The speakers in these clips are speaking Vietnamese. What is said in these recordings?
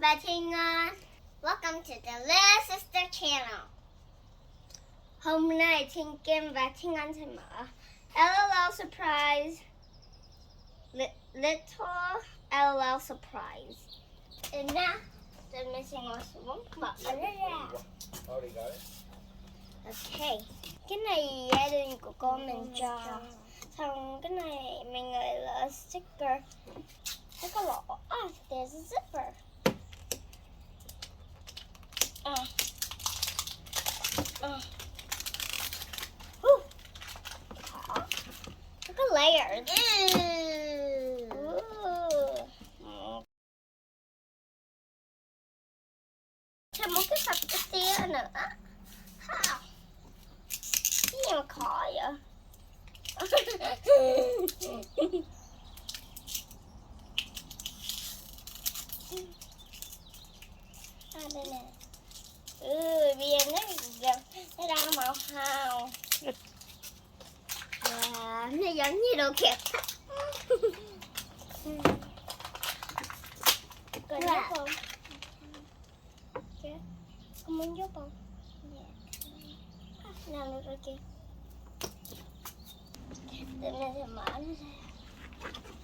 và Thiên Ngon. Welcome to the Little Sister Channel. Hôm nay Thiên Kim và Thiên Ngon sẽ mở LOL Surprise. Little LOL Surprise. And now, tụi mình sẽ ngồi xuống mở nó ra. Ok. Cái này gia đình của con mình cho. Xong cái này mình gọi là sticker. Nó có lỗ. Oh, there's a zipper. Look at layers. Thêm một cái sạch cái tia nữa. Cái gì mà khó vậy? Đây nè. Bây giờ nó đang màu hồng. Nó giống như đồ kẹp. Còn giúp không? Con muốn giúp không? Nào được rồi kìa. Tụi mình sẽ mở nó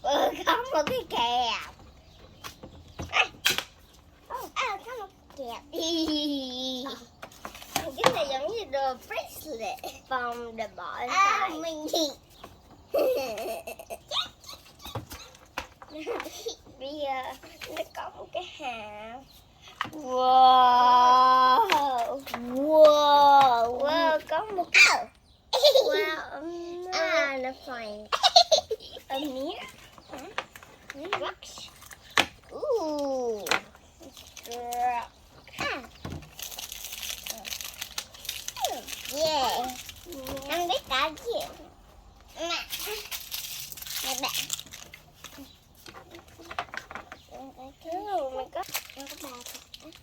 ra. Có một cái kẹp. Có một kẹp. Cái này giống như đồ bracelet. Vòng để bỏ tay. Mình thì bây giờ nó có một cái hạt. Wow. Có một cái. Nó fine. A mirror. Rocks. Ooh. Yeah. Ăn biết cả gì. Mẹ.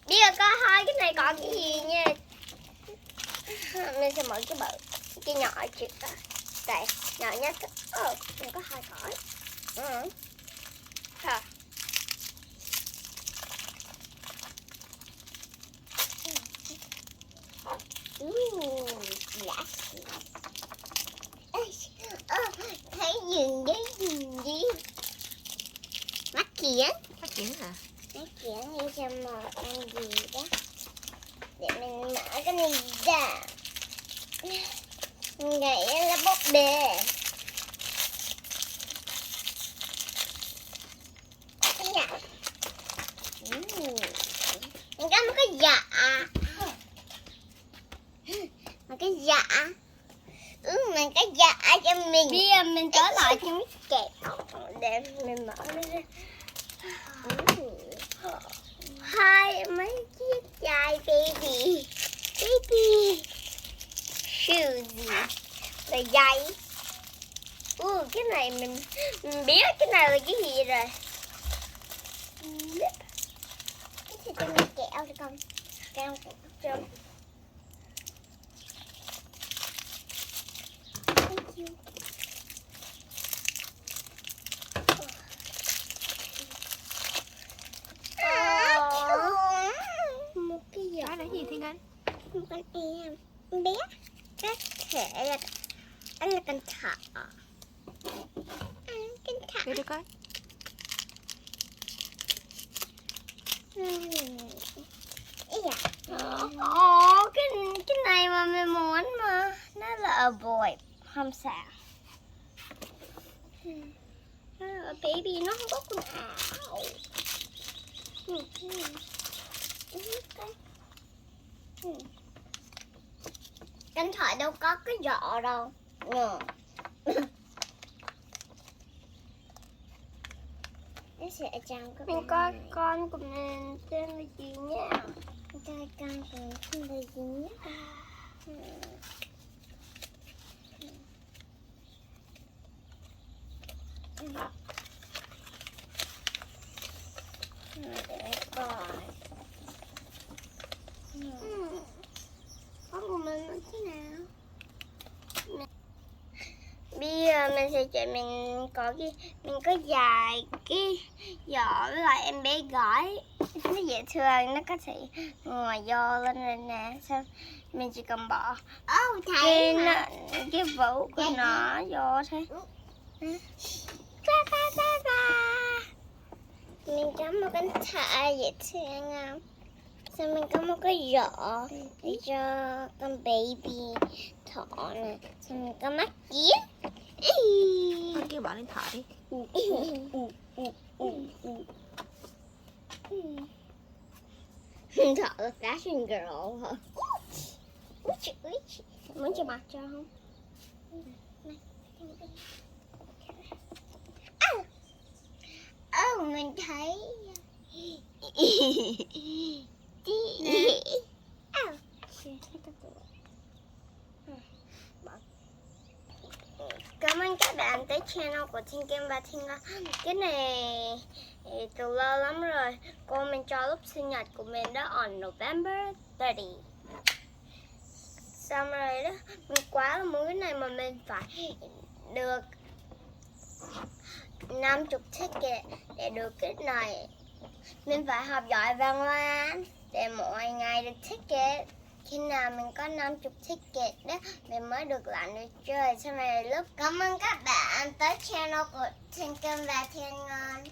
Bây giờ có hai cái này còn cái gì nha. Mình sẽ mở cái bự, cái nhỏ trước đó. Đây, nhỏ nhất. Mình có hai cõi. Thấy gì? Mắt kiến hả? Mắt kiến như cho một con gì đó. Để mình mở cái này ra. Mình nghĩ là búp bê. Mình có một cái dạ. Một cái dạ. Mình cái dạ cho mình. Bây giờ mình trở lại cho mấy kẹo. Để mình mở nó ra. Hai mấy chiếc chai baby shoes và giày. Cái này mình biết cái này là cái gì rồi. Cái gì cho mình kẹo được không? Kẹo trong. Thank you. Một cái gì? Đó là gì Thiên Anh? Một con em bé. Có thể là anh là con thỏ. Con thỏ. Để được coi. Cái này mà mình muốn mà. Nó là a boy. Không sao. Baby nó không có quần áo. Điện thoại đâu có cái giỏ đâu. Nó sẽ trong cái. Mình coi con của mình tên là gì nhá. Coi con của mình tên là gì nhá. Để coi. Con của mình là thế nào? Bây giờ mình sẽ chạy, mình có dài cái giỏ với lại em bé gái. Nó dễ thương, nó có thể ngồi do lên rồi nè. Sao mình chỉ cần bỏ cái vũ của nó vô thôi. Mình có một con thỏ dễ thương không? Sao mình có một cái giỏ để cho con baby thỏ nè. Sao mình có mắt kiến. Con kia bỏ lên thỏ đi. Thỏ là fashion girl hả? Muốn cho mặt cho không? Mình thấy cảm ơn các bạn tới channel của Thiên Kim và Thiên Nga. Cái này từ lâu lắm rồi. Cô mình cho lúc sinh nhật của mình đó on November 30. Xong rồi đó, mình quá là muốn cái này mà mình phải được 50 ticket để được cái này. Mình phải học giỏi và ngoan để mỗi ngày được ticket. Khi nào mình có 50 ticket đó, mình mới được lại được chơi. Xong rồi lúc cảm ơn các bạn tới channel của Thiên Kim và Thiên Ngon.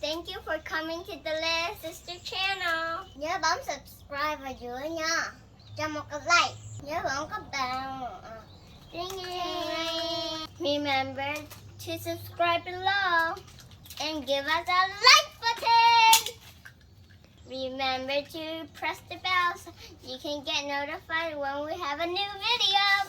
Thank you for coming to the Lea Sister channel. Nhớ bấm subscribe vào dưới nha. Cho một cái like. Nhớ bấm cái bell. Remember to subscribe below and give us a like button. Remember to press the bell so you can get notified when we have a new video.